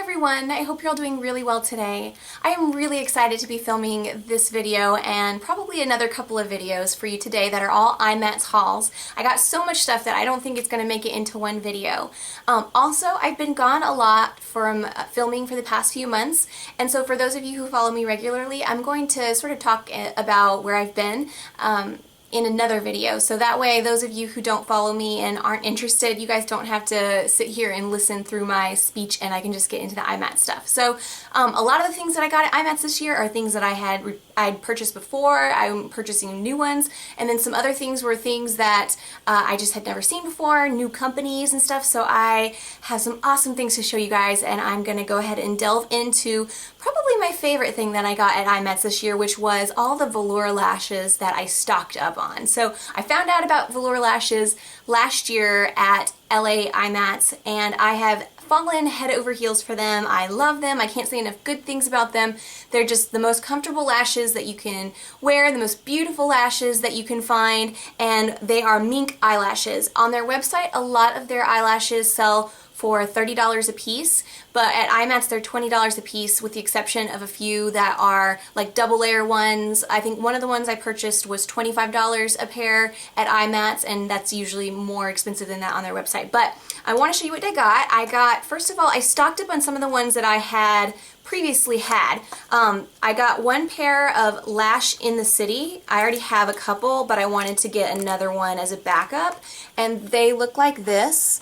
everyone, I hope you're all doing really well today. I am really excited to be filming this video and probably another couple of videos for you today that are all IMATS hauls. I got so much stuff that I don't think it's going to make it into one video. Also, I've been gone a lot from filming for the past few months, and so for those of you who follow me regularly, I'm going to sort of talk about where I've been in another video, so that way those of you who don't follow me and aren't interested, you guys don't have to sit here and listen through my speech and I can just get into the IMATS stuff. So a lot of the things that I got at IMATS this year are things that I'd purchased before. I'm purchasing new ones, and then some other things were things that I just had never seen before, new companies and stuff, so I have some awesome things to show you guys, and I'm gonna go ahead and delve into probably my favorite thing that I got at IMATS this year, which was all the Velour Lashes that I stocked up on. So I found out about Velour Lashes last year at LA IMATS, and I have fallen head over heels for them. I love them. I can't say enough good things about them. They're just the most comfortable lashes that you can wear, the most beautiful lashes that you can find, and they are mink eyelashes. On their website, a lot of their eyelashes sell for $30 a piece, but at IMATS they're $20 a piece, with the exception of a few that are like double layer ones. I think one of the ones I purchased was $25 a pair at IMATS, and that's usually more expensive than that on their website. But I want to show you what I got. First of all, I stocked up on some of the ones that I had previously had. I got one pair of Lash in the City. I already have a couple, but I wanted to get another one as a backup, and they look like this.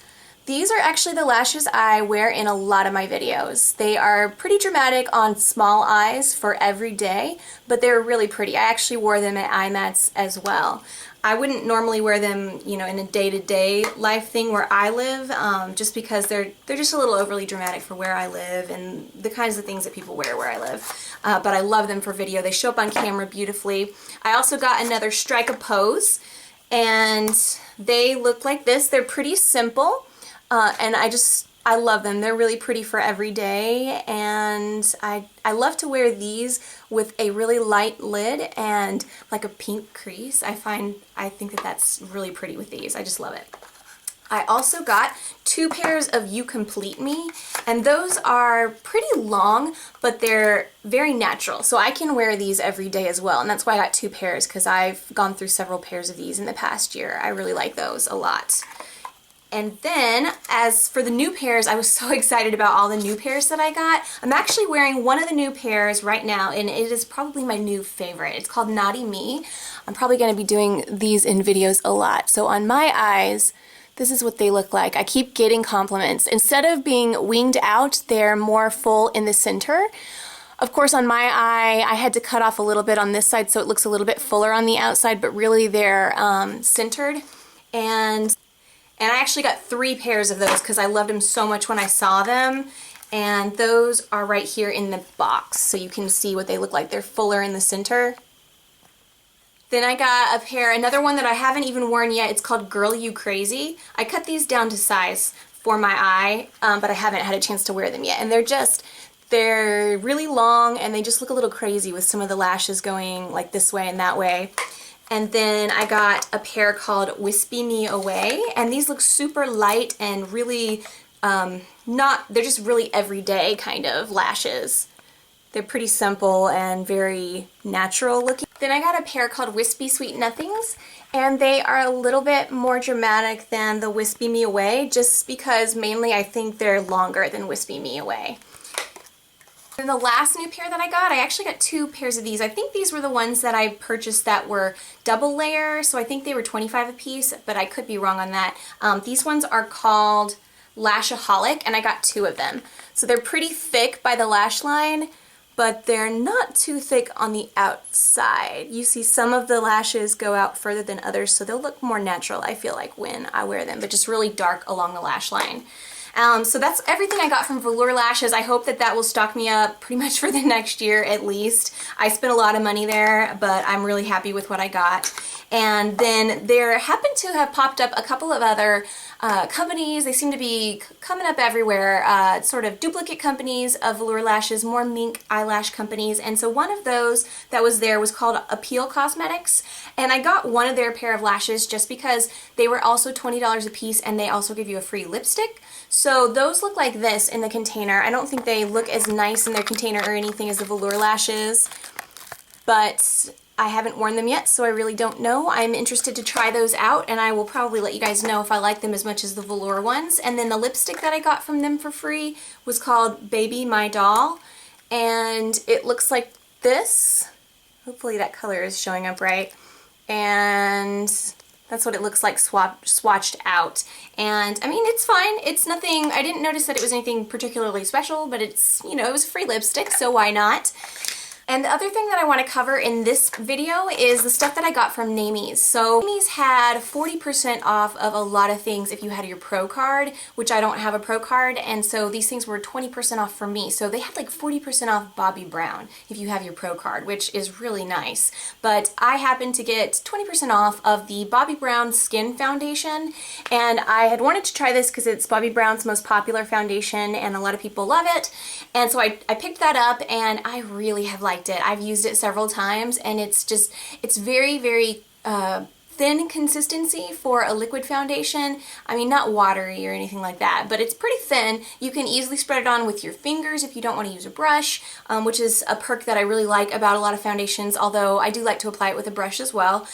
These are actually the lashes I wear in a lot of my videos. They are pretty dramatic on small eyes for every day, but they're really pretty. I actually wore them at IMATS as well. I wouldn't normally wear them, you know, in a day-to-day life thing where I live, just because they're just a little overly dramatic for where I live and the kinds of things that people wear where I live. But I love them for video. They show up on camera beautifully. I also got another Strike a Pose, and they look like this. They're pretty simple. And I love them. They're really pretty for every day, and I love to wear these with a really light lid and like a pink crease. I think that that's really pretty with these. I just love it. I also got two pairs of You Complete Me, and those are pretty long, but they're very natural, so I can wear these every day as well, and that's why I got two pairs, because I've gone through several pairs of these in the past year. I really like those a lot. And then, as for the new pairs, I was so excited about all the new pairs that I got. I'm actually wearing one of the new pairs right now, and it is probably my new favorite. It's called Naughty Me. I'm probably going to be doing these in videos a lot. So on my eyes, this is what they look like. I keep getting compliments. Instead of being winged out, they're more full in the center. Of course, on my eye, I had to cut off a little bit on this side so it looks a little bit fuller on the outside, but really they're centered. And I actually got three pairs of those because I loved them so much when I saw them. And those are right here in the box, so you can see what they look like. They're fuller in the center. Then I got a pair, another one that I haven't even worn yet. It's called Girl You Crazy. I cut these down to size for my eye, but I haven't had a chance to wear them yet. And they're really long, and they just look a little crazy with some of the lashes going like this way and that way. And then I got a pair called Wispy Me Away, and these look super light and really they're just really everyday kind of lashes. They're pretty simple and very natural looking. Then I got a pair called Wispy Sweet Nothings, and they are a little bit more dramatic than the Wispy Me Away, just because mainly I think they're longer than Wispy Me Away. And the last new pair that I actually got two pairs of these. I think these were the ones that I purchased that were double layer, so I think they were $25 a piece, but I could be wrong on that. These ones are called Lash Aholic, and I got two of them. So they're pretty thick by the lash line, but they're not too thick on the outside. You see some of the lashes go out further than others, so they'll look more natural, I feel like, when I wear them, but just really dark along the lash line. So that's everything I got from Velour Lashes. I hope that that will stock me up pretty much for the next year at least. I spent a lot of money there, but I'm really happy with what I got. And then there happened to have popped up a couple of other companies. They seem to be coming up everywhere, sort of duplicate companies of Velour Lashes, more mink eyelash companies. And so one of those that was there was called Appeal Cosmetics. And I got one of their pair of lashes just because they were also $20 a piece, and they also give you a free lipstick. So those look like this in the container. I don't think they look as nice in their container or anything as the Velour Lashes, but I haven't worn them yet, so I really don't know. I'm interested to try those out, and I will probably let you guys know if I like them as much as the Velour ones. And then the lipstick that I got from them for free was called Baby My Doll, and it looks like this. Hopefully that color is showing up right. And that's what it looks like swatched out. And I mean, it's fine. It's nothing, I didn't notice that it was anything particularly special, but it's, you know, it was a free lipstick, so why not? And the other thing that I want to cover in this video is the stuff that I got from Naime. So Naime's had 40% off of a lot of things if you had your Pro card, which I don't have a Pro card, and so these things were 20% off for me. So they had like 40% off Bobbi Brown if you have your Pro card, which is really nice. But I happened to get 20% off of the Bobbi Brown Skin Foundation, and I had wanted to try this because it's Bobbi Brown's most popular foundation and a lot of people love it. And so I picked that up, and I really have liked it. I've used it several times, and it's just, it's very, very thin consistency for a liquid foundation. I mean, not watery or anything like that, but it's pretty thin. You can easily spread it on with your fingers if you don't want to use a brush, which is a perk that I really like about a lot of foundations, although I do like to apply it with a brush as well.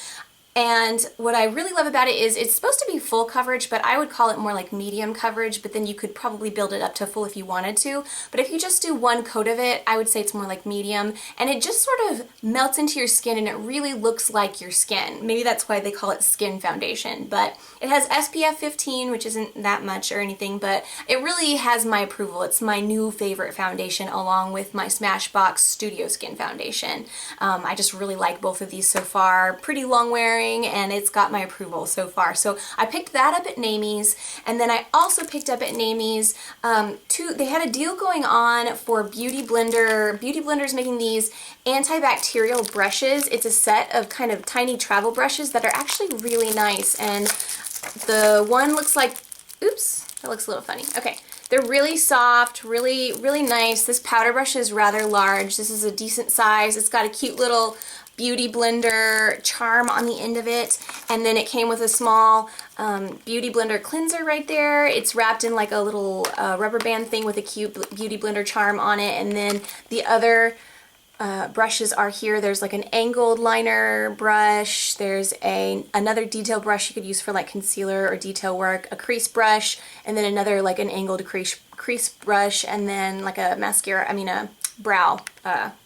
And what I really love about it is it's supposed to be full coverage, but I would call it more like medium coverage, but then you could probably build it up to full if you wanted to. But if you just do one coat of it, I would say it's more like medium, and it just sort of melts into your skin and it really looks like your skin. Maybe that's why they call it skin foundation, but it has SPF 15, which isn't that much or anything, but it really has my approval. It's my new favorite foundation along with my Smashbox Studio Skin Foundation. I just really like both of these so far. Pretty long wearing, and it's got my approval so far. So I picked that up at Naime's, and then I also picked up at Naime's they had a deal going on for Beauty Blender. Beauty Blender's making these antibacterial brushes. It's a set of kind of tiny travel brushes that are actually really nice, and the one looks like, oops, that looks a little funny. Okay. They're really soft, really, really nice. This powder brush is rather large. This is a decent size. It's got a cute little Beauty Blender charm on the end of it, and then it came with a small Beauty Blender cleanser right there. It's wrapped in like a little rubber band thing with a cute Beauty Blender charm on it, and then the other brushes are here. There's like an angled liner brush, there's another detail brush you could use for like concealer or detail work, a crease brush, and then another like an angled crease brush, and then like a mascara, a brow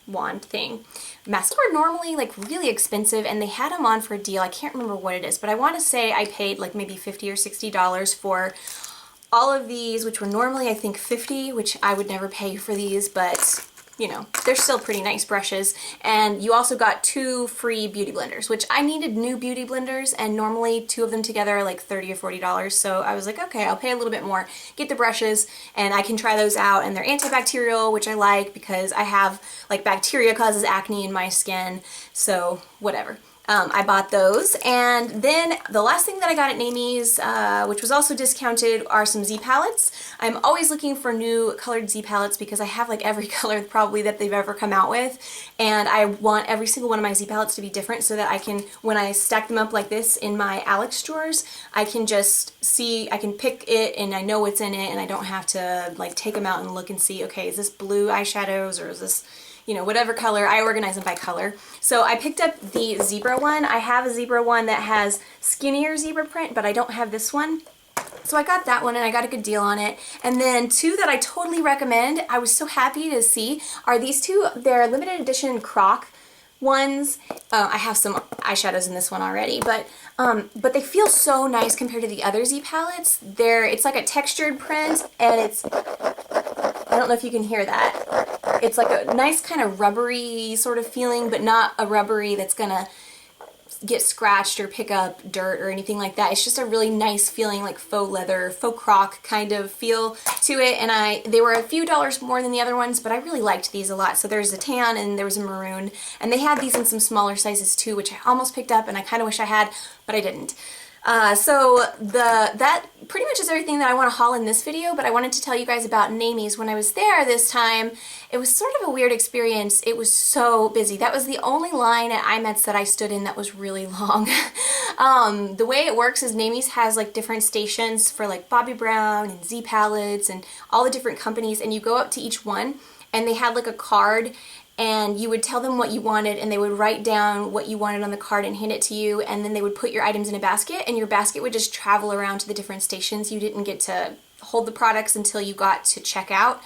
wand thing. Mascara are normally like really expensive, and they had them on for a deal. I can't remember what it is, but I want to say I paid like maybe $50 or $60 for all of these, which were normally I think $50, which I would never pay for these, but you know, they're still pretty nice brushes. And you also got 2 free beauty blenders, which I needed new beauty blenders, and normally 2 of them together are like $30 or $40. So I was like, okay, I'll pay a little bit more, get the brushes, and I can try those out. And they're antibacterial, which I like because I have like bacteria causes acne in my skin, so whatever. I bought those, and then the last thing that I got at Naime's, which was also discounted, are some Z palettes. I'm always looking for new colored Z palettes because I have like every color probably that they've ever come out with, and I want every single one of my Z palettes to be different so that I can, when I stack them up like this in my Alex drawers, I can just see, I can pick it and I know what's in it, and I don't have to like take them out and look and see, okay, is this blue eyeshadows or is this, you know, whatever color. I organize them by color. So I picked up the zebra one. I have a zebra one that has skinnier zebra print, but I don't have this one. So I got that one, and I got a good deal on it. And then 2 that I totally recommend, I was so happy to see, are these 2. They're limited edition croc ones. I have some eyeshadows in this one already, but they feel so nice compared to the other Z palettes. It's like a textured print, and it's, I don't know if you can hear that. It's like a nice kind of rubbery sort of feeling, but not a rubbery that's gonna get scratched or pick up dirt or anything like that. It's just a really nice feeling, like faux leather, faux croc kind of feel to it, and they were a few dollars more than the other ones, but I really liked these a lot. So there's a tan and there was a maroon, and they had these in some smaller sizes too, which I almost picked up and I kind of wish I had, but I didn't. So that pretty much is everything that I want to haul in this video, but I wanted to tell you guys about Naime's. When I was there this time, it was sort of a weird experience. It was so busy. That was the only line at IMATS that I stood in that was really long. The way it works is Naime's has like different stations for like Bobbi Brown and Z Pallets and all the different companies, and you go up to each one and they had like a card, and you would tell them what you wanted and they would write down what you wanted on the card and hand it to you, and then they would put your items in a basket and your basket would just travel around to the different stations. You didn't get to hold the products until you got to check out.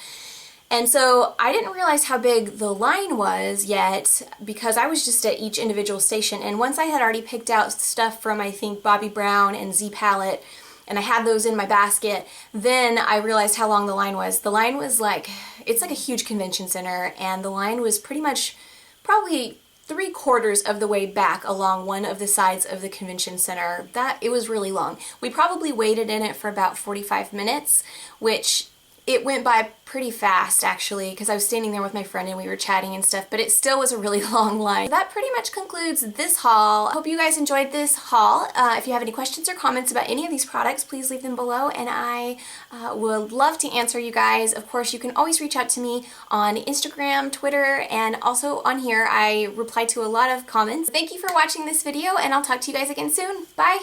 And so I didn't realize how big the line was yet because I was just at each individual station, and once I had already picked out stuff from I think Bobbi Brown and Z Palette and I had those in my basket, then I realized how long the line was. The line was like, it's like a huge convention center, and the line was pretty much probably 3/4 of the way back along one of the sides of the convention center. It was really long. We probably waited in it for about 45 minutes, which it went by pretty fast actually because I was standing there with my friend and we were chatting and stuff, but it still was a really long line. That pretty much concludes this haul. I hope you guys enjoyed this haul. If you have any questions or comments about any of these products, please leave them below and I would love to answer you guys. Of course, you can always reach out to me on Instagram, Twitter, and also on here. I reply to a lot of comments. Thank you for watching this video and I'll talk to you guys again soon. Bye!